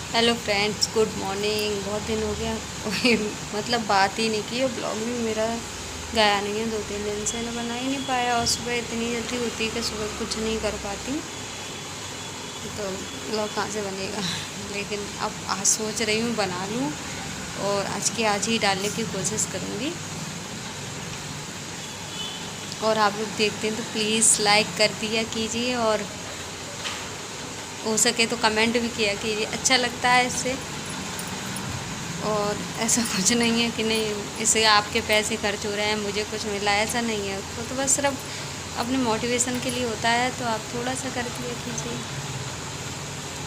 Hello friends, good morning. बहुत दिन हो गया कोई मतलब बात ही नहीं की और ब्लॉग भी मेरा गया नहीं है। 2-3 दिन से मैं बना ही नहीं पाया और सुबह इतनी जल्दी होती है कि सुबह कुछ नहीं कर पाती, तो ब्लॉग कहाँ से बनेगा। लेकिन अब आज सोच रही हूँ बना लूँ और आज की आज ही डालने की कोशिश करूँगी। और आप लोग देखते हैं तो प्लीज़ लाइक कर दिया कीजिए और हो सके तो कमेंट भी किया कीजिए, अच्छा लगता है इससे। और ऐसा कुछ नहीं है कि नहीं इससे आपके पैसे खर्च हो रहे हैं, मुझे कुछ मिला, ऐसा नहीं है। तो बस सिर्फ अपने मोटिवेशन के लिए होता है, तो आप थोड़ा सा कर दिया कीजिए।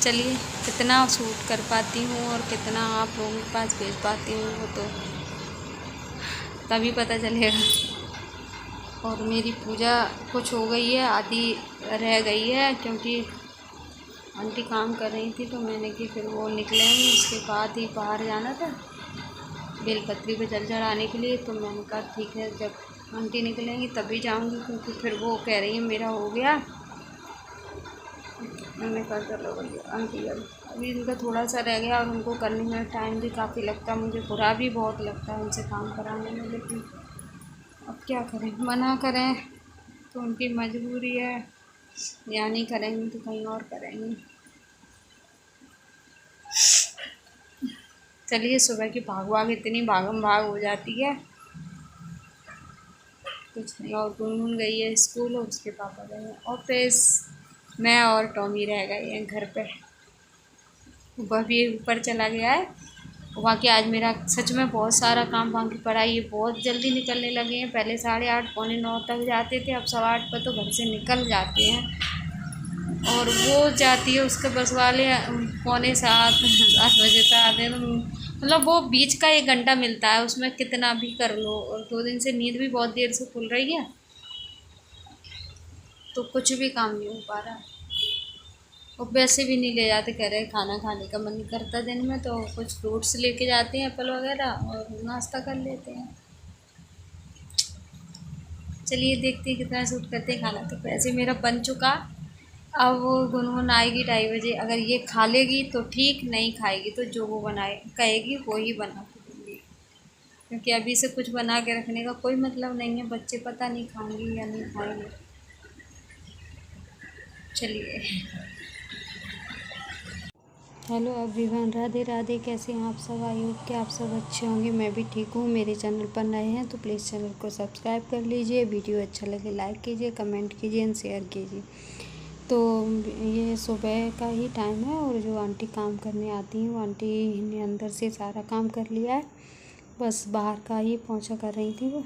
चलिए, कितना शूट कर पाती हूँ और कितना आप लोगों के पास भेज पाती हूँ वो तो तभी पता चलेगा। और मेरी पूजा कुछ हो गई है, आधी रह गई है, क्योंकि आंटी काम कर रही थी तो मैंने कि फिर वो निकलेंगे उसके बाद ही बाहर जाना था बेलपत्री पे जल चढ़ाने के लिए। तो मैंने कहा ठीक है, जब आंटी निकलेंगी तभी जाऊंगी, क्योंकि फिर वो कह रही है मेरा हो गया। मैंने कहा चलो भैया आंटी अभी इनका थोड़ा सा रह गया और उनको करने में टाइम भी काफ़ी लगता है, मुझे बुरा भी बहुत लगता है उनसे काम कराने में। लेकिन अब क्या करें, मना करें तो उनकी मजबूरी है, या नहीं करेंगे तो कहीं और करेंगे। चलिए, सुबह की भाग भाग इतनी भागम भाग हो जाती है कुछ नहीं। और गुनगुन गई है स्कूल और उसके पापा गए हैं ऑफिस, मैं और टॉमी रह गए हैं घर पे। वह भी ऊपर चला गया है। वहाँ के आज मेरा सच में बहुत सारा काम, वहाँ की पढ़ाई ये बहुत जल्दी निकलने लगे हैं। पहले 8:30 पौने 9 तक जाते थे, अब 8:15 पर तो घर से निकल जाते हैं। और वो जाती है उसके बस वाले पौने 7 बजे तक आते हैं। तो मतलब वो बीच का 1 घंटा मिलता है, उसमें कितना भी कर लो। और 2 दिन से नींद भी बहुत देर से खुल रही है, तो कुछ भी काम नहीं हो पा रहा। और वैसे भी नहीं ले जाते, कह रहे खाना खाने का मन नहीं करता दिन में, तो कुछ फ्रूट्स लेके जाते हैं, एप्पल वगैरह, और नाश्ता कर लेते हैं। चलिए देखते हैं कितना सूट करते हैं। खाना तो वैसे मेरा बन चुका। अब वो गुनगुन आएगी 2:30 बजे, अगर ये खा लेगी तो ठीक, नहीं खाएगी तो जो वो बनाए कहेगी वो ही बना के दूँगी। क्योंकि अभी से कुछ बना के रखने का कोई मतलब नहीं है, बच्चे पता नहीं खाएंगे या नहीं खाएंगे। चलिए, हेलो एवरीवन, राधे राधे। कैसे हैं आप सब? आई होप कि आप सब अच्छे होंगे। मैं भी ठीक हूँ। मेरे चैनल पर नए हैं तो प्लीज़ चैनल को सब्सक्राइब कर लीजिए। वीडियो अच्छा लगे लाइक कीजिए, कमेंट कीजिए एंड शेयर कीजिए। तो ये सुबह का ही टाइम है और जो आंटी काम करने आती हैं वो आंटी ने अंदर से सारा काम कर लिया है, बस बाहर का ही पोंछा कर रही थी वो।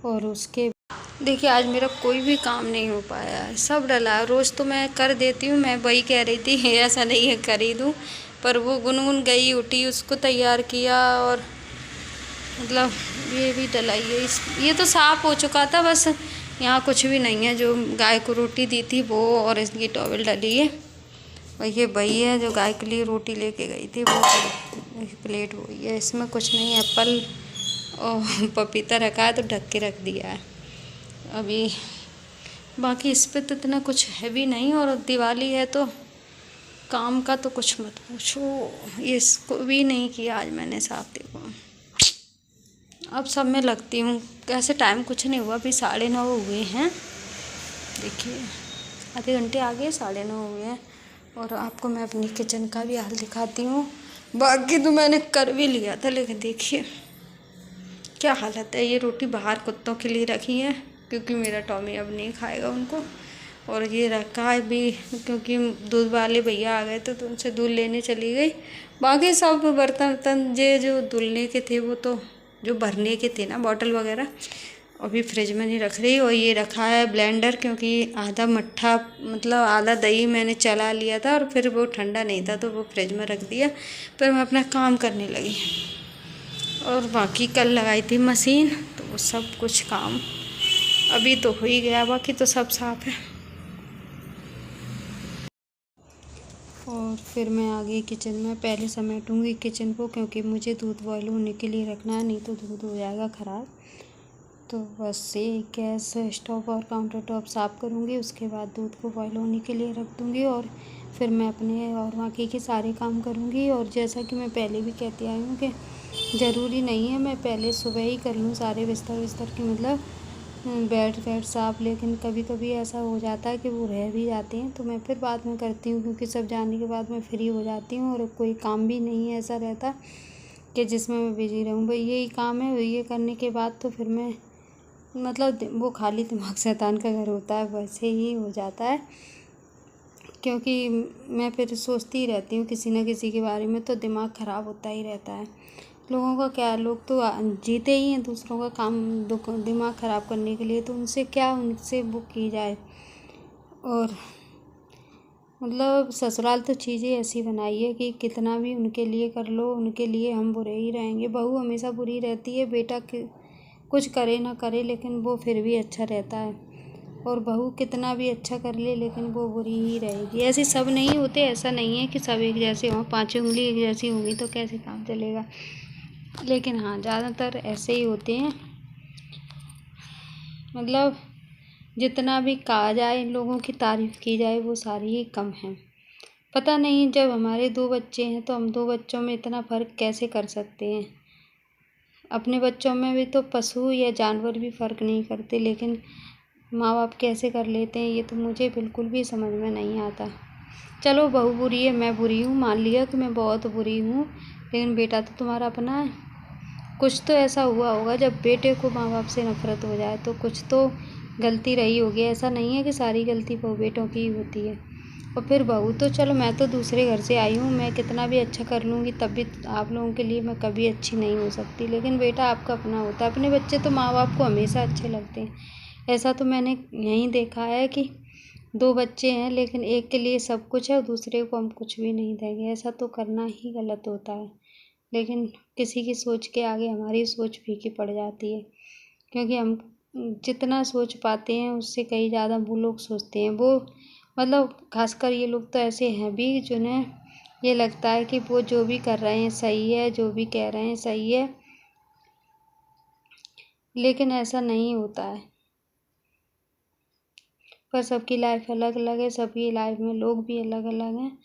और उसके देखिए, आज मेरा कोई भी काम नहीं हो पाया है, सब डला है। रोज़ तो मैं कर देती हूँ, मैं वही कह रही थी ऐसा नहीं है कर ही दूँ, पर वो गुनगुन गई उठी, उसको तैयार किया और मतलब ये भी डलाई है। ये तो साफ़ हो चुका था, बस यहाँ कुछ भी नहीं है। जो गाय को रोटी दी थी वो, और इसकी टॉवल डली है। और ये वही है जो गाय के लिए रोटी लेके गई थी, वो प्लेट वही है, इसमें कुछ नहीं है। एप्पल और पपीता रखा है तो ढक के रख दिया है अभी। बाकी इस पे तो इतना कुछ है भी नहीं, और दिवाली है तो काम का तो कुछ मत पूछो। ये इसको भी नहीं किया आज मैंने साफ, देखो। अब सब में लगती हूँ, कैसे टाइम कुछ नहीं हुआ, अभी 9:30 हुए हैं। देखिए, आधे घंटे आगे 9:30 हुए हैं। और आपको मैं अपनी किचन का भी हाल दिखाती हूँ। बाकी तो मैंने कर भी लिया था, लेकिन देखिए क्या हालत है। ये रोटी बाहर कुत्तों के लिए रखी है, क्योंकि मेरा टॉमी अब नहीं खाएगा उनको। और ये रखा है भी क्योंकि दूध वाले भैया आ गए थे तो उनसे दूध लेने चली गई। बाकी सब बर्तन वर्तन ये जो धुलने के थे वो तो, जो भरने के थे ना बॉटल वगैरह, अभी फ्रिज में नहीं रख रही। और ये रखा है ब्लेंडर, क्योंकि आधा मट्ठा मतलब आधा दही मैंने चला लिया था और फिर वो ठंडा नहीं था तो वो फ्रिज में रख दिया। फिर मैं अपना काम करने लगी। और बाकी कल लगाई थी मशीन, तो वो सब कुछ काम अभी तो हो ही गया, बाकी तो सब साफ है। और फिर मैं आ गई किचन में। पहले समेटूँगी किचन को, क्योंकि मुझे दूध बॉयल होने के लिए रखना है, नहीं तो दूध हो जाएगा ख़राब। तो बस ये गैस स्टोव और काउंटर टॉप साफ़ करूँगी, उसके बाद दूध को बॉयल होने के लिए रख दूँगी। और फिर मैं अपने और बाकी के सारे काम करूँगी। और जैसा कि मैं पहले भी कहती आई हूँ कि ज़रूरी नहीं है मैं पहले सुबह ही कर लूँ सारे बिस्तर की मतलब बेड वेड साफ़, लेकिन कभी कभी ऐसा हो जाता है कि वो रह भी जाते हैं तो मैं फिर बाद में करती हूँ, क्योंकि सब जाने के बाद मैं फ्री हो जाती हूँ और कोई काम भी नहीं ऐसा रहता कि जिसमें मैं बिज़ी रहूँ। भाई यही काम है, ये करने के बाद तो फिर मैं मतलब वो खाली दिमाग शैतान का घर होता है वैसे ही हो जाता है, क्योंकि मैं फिर सोचती ही रहती हूँ किसी न किसी के बारे में, तो दिमाग ख़राब होता ही रहता है। लोगों का क्या, लोग तो जीते ही हैं दूसरों का काम दिमाग ख़राब करने के लिए, तो उनसे क्या, उनसे वो की जाए। और मतलब ससुराल तो चीज़ें ऐसी बनाई है कि कितना भी उनके लिए कर लो, उनके लिए हम बुरे ही रहेंगे। बहू हमेशा बुरी रहती है, बेटा कुछ करे ना करे लेकिन वो फिर भी अच्छा रहता है, और बहू कितना भी अच्छा कर ले लेकिन वो बुरी ही रहेगी। ऐसे सब नहीं होते, ऐसा नहीं है कि सब एक जैसे हों, पाँचों उंगली एक जैसी होंगी तो कैसे काम चलेगा। लेकिन हाँ, ज़्यादातर ऐसे ही होते हैं। मतलब जितना भी कहा जाए, इन लोगों की तारीफ़ की जाए, वो सारी ही कम है। पता नहीं, जब हमारे 2 बच्चे हैं तो हम 2 बच्चों में इतना फ़र्क कैसे कर सकते हैं। अपने बच्चों में भी तो पशु या जानवर भी फ़र्क नहीं करते, लेकिन माँ बाप कैसे कर लेते हैं ये तो मुझे बिल्कुल भी समझ में नहीं आता। चलो बहू बुरी है, मैं बुरी हूँ, मान लिया कि मैं बहुत बुरी हूँ, लेकिन बेटा तो तुम्हारा अपना है। कुछ तो ऐसा हुआ होगा जब बेटे को माँ बाप से नफ़रत हो जाए, तो कुछ तो गलती रही होगी। ऐसा नहीं है कि सारी गलती बहू बेटों की ही होती है। और फिर बहू तो चलो, मैं तो दूसरे घर से आई हूँ, मैं कितना भी अच्छा कर लूँगी तब भी आप लोगों के लिए मैं कभी अच्छी नहीं हो सकती। लेकिन बेटा आपका अपना होता है, अपने बच्चे तो माँ बाप को हमेशा अच्छे लगते हैं। ऐसा तो मैंने यहीं देखा है कि 2 बच्चे हैं लेकिन एक के लिए सब कुछ है और दूसरे को हम कुछ भी नहीं देंगे, ऐसा तो करना ही गलत होता है। लेकिन किसी की सोच के आगे हमारी सोच फीकी पड़ जाती है, क्योंकि हम जितना सोच पाते हैं उससे कहीं ज़्यादा वो लोग सोचते हैं। वो मतलब खासकर ये लोग तो ऐसे हैं भी जिन्हें ये लगता है कि वो जो भी कर रहे हैं सही है, जो भी कह रहे हैं सही है, लेकिन ऐसा नहीं होता है। पर सबकी लाइफ अलग अलग है, सबकी लाइफ में लोग भी अलग अलग हैं।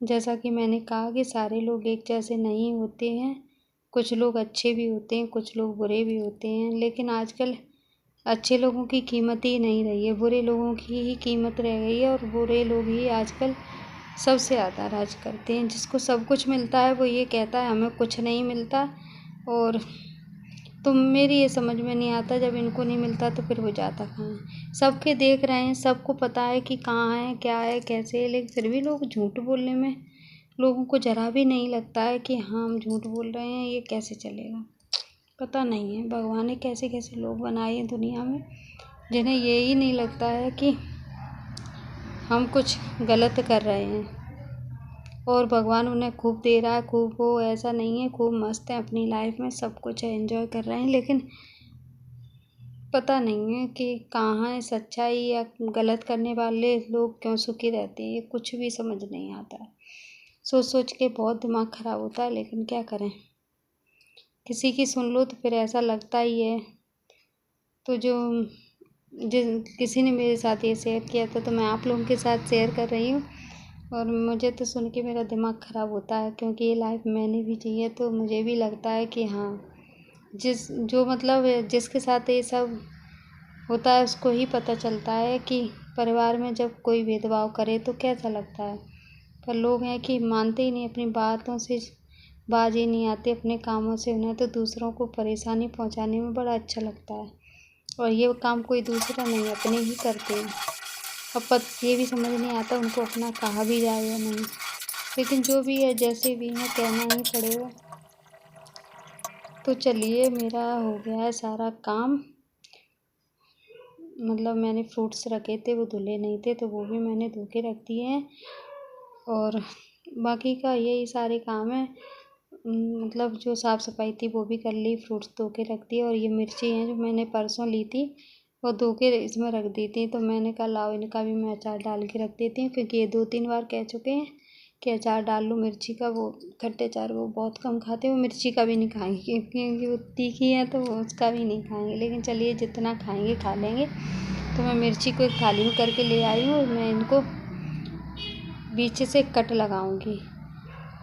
जैसा कि मैंने कहा कि सारे लोग एक जैसे नहीं होते हैं, कुछ लोग अच्छे भी होते हैं, कुछ लोग बुरे भी होते हैं। लेकिन आजकल अच्छे लोगों की कीमत ही नहीं रही है, बुरे लोगों की ही कीमत रह गई है, और बुरे लोग ही आजकल सबसे ज़्यादा राज करते हैं। जिसको सब कुछ मिलता है वो ये कहता है हमें कुछ नहीं मिलता, और तो मेरी ये समझ में नहीं आता, जब इनको नहीं मिलता तो फिर वो जाता कहाँ है। सबके देख रहे हैं, सबको पता है कि कहाँ है, क्या है, कैसे है, लेकिन फिर भी लोग झूठ बोलने में लोगों को ज़रा भी नहीं लगता है कि हाँ हम झूठ बोल रहे हैं, ये कैसे चलेगा। पता नहीं है भगवान ने कैसे कैसे लोग बनाए हैं दुनिया में, जिन्हें ये ही नहीं लगता है कि हम कुछ गलत कर रहे हैं, और भगवान उन्हें खूब दे रहा है, खूब। वो ऐसा नहीं है, खूब मस्त है अपनी लाइफ में, सब कुछ है, एंजॉय कर रहे हैं। लेकिन पता नहीं है कि कहाँ है सच्चाई, या गलत करने वाले लोग क्यों सुखी रहते हैं, ये कुछ भी समझ नहीं आता है। सोच सोच के बहुत दिमाग ख़राब होता है, लेकिन क्या करें, किसी की सुन लो तो फिर ऐसा लगता ही है। तो किसी ने मेरे साथ ये शेयर किया था तो मैं आप लोगों के साथ शेयर कर रही हूँ, और मुझे तो सुन के मेरा दिमाग ख़राब होता है, क्योंकि ये लाइफ मैंने भी जी है, तो मुझे भी लगता है कि हाँ, जिसके साथ ये सब होता है उसको ही पता चलता है कि परिवार में जब कोई भेदभाव करे तो कैसा लगता है। पर लोग हैं कि मानते ही नहीं, अपनी बातों से बाज ही नहीं आते, अपने कामों से। उन्हें तो दूसरों को परेशानी पहुंचाने में बड़ा अच्छा लगता है, और ये काम कोई दूसरा नहीं, अपने ही करते हैं। अब ये भी समझ नहीं आता उनको अपना कहा भी जाए या नहीं, लेकिन जो भी है जैसे भी है कहना ही पड़ेगा। तो चलिए, मेरा हो गया है सारा काम। मतलब मैंने फ्रूट्स रखे थे, वो धुले नहीं थे तो वो भी मैंने धो के रख दिए हैं, और बाकी का यही सारे काम है। मतलब जो साफ़ सफाई थी वो भी कर ली, फ्रूट्स धो के रख दिए, और ये मिर्ची हैं जो मैंने परसों ली थी वो धो के इसमें रख दी थी, तो मैंने कहा लाओ इनका भी मैं अचार डाल के रख देती हूँ, क्योंकि ये 2-3 बार कह चुके हैं कि अचार डाल लो मिर्ची का। वो खट्टे अचार वो बहुत कम खाते हैं, वो मिर्ची का भी नहीं खाएंगे क्योंकि वो तीखी है, तो वो उसका भी नहीं खाएंगे। लेकिन चलिए, जितना खाएंगे खा लेंगे। तो मैं मिर्ची को एक थाली में करके ले आई हूँ, और मैं इनको बीच से कट लगाऊंगी।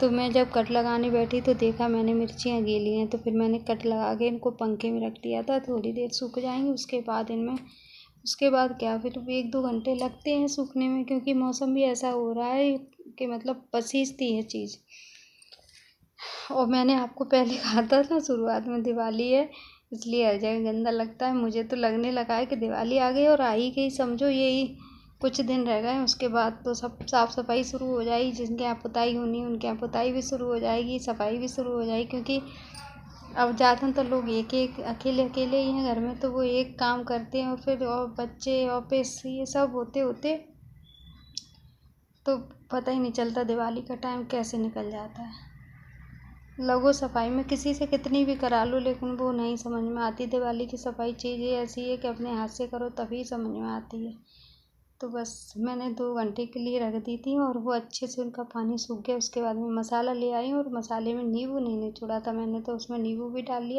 तो मैं जब कट लगाने बैठी तो देखा मैंने मिर्चियाँ गीली हैं, तो फिर मैंने कट लगा के इनको पंखे में रख दिया था, थोड़ी देर सूख जाएंगी। उसके बाद क्या फिर 1-2 घंटे लगते हैं सूखने में, क्योंकि मौसम भी ऐसा हो रहा है कि मतलब पसीजती है चीज़। और मैंने आपको पहले कहा था ना शुरुआत में दिवाली है, इसलिए हर जगह गंदा लगता है। मुझे तो लगने लगा है कि दिवाली आ गई और आ ही गई, समझो यही कुछ दिन रह गए, उसके बाद तो सब साफ़ सफाई शुरू हो जाएगी। जिनके यहाँ पुताई होनी है उनके यहाँ पुताई भी शुरू हो जाएगी, सफाई भी शुरू हो जाएगी। क्योंकि अब ज़्यादातर लोग एक अकेले अकेले ही हैं घर में, तो वो एक काम करते हैं और फिर और बच्चे ऑफिस ये सब होते होते तो पता ही नहीं चलता दिवाली का टाइम कैसे निकल जाता है। लोगों सफाई में किसी से कितनी भी करा लो, लेकिन वो नहीं समझ में आती। दिवाली की सफाई चीज़ ऐसी है कि अपने हाथ से करो तभी समझ में आती है। तो बस मैंने 2 घंटे के लिए रख दी थी और वो अच्छे से उनका पानी सूख गया। उसके बाद में मसाला ले आई और मसाले में नींबू नहीं निचोड़ा था मैंने, तो उसमें नींबू भी डाल लिया।